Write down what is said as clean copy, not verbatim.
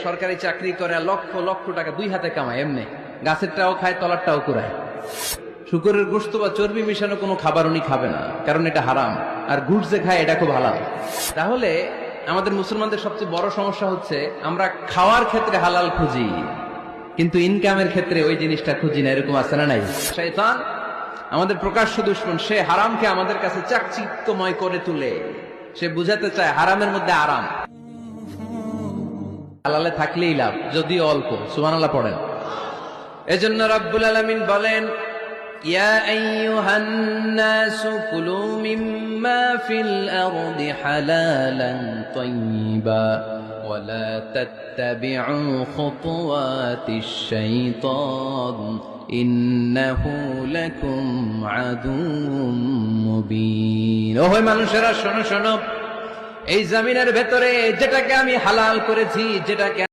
সরকারি চাকরি করে লক্ষ লক্ষ টাকা দুই হাতে কামায়, এমনি গাছেরটাও খায় তলারটাও কুড়ায়। শুকরের গোশত বা চর্বি মিশানো কোনো খাবার উনি খাবে না, কারণ এটা হারাম। আর গুড় যে খায় এটা খুব হালাল। তাহলে আমাদের মুসলমানদের সবচেয়ে বড় সমস্যা হচ্ছে আমরা খাওয়ার ক্ষেত্রে হালাল খুঁজি, কিন্তু ইনকামের ক্ষেত্রে ওই জিনিসটা খুঁজি না। এরকম আছে না নাই? শয়তান আমাদের প্রকাশ্য দুশমন, সে হারামকে আমাদের কাছে চাকচিক্যময় করে তুলে। সে বুঝাতে চায় হারামের মধ্যে আরাম, হালালে থাকলেই লাভ, যদিও অল্প। সুবহানাল্লাহ পড়েন। এজন্য রাব্বুল আলামিন বলেন, ইয়া আইয়ুহান নাসু কুলু মিম্মা ফিল আরদি হালালান তাইয়্যিবা ওয়া লা তাত্তাবিউ খুতুওয়াতিশ শাইতান ইন্নাহু লাকুম আদুউম মুবিন। ও হে মানুষেরা, শোনো শোনো, এই জমিনের ভেতরে যেটাকে আমি হালাল করেছি, যেটাকে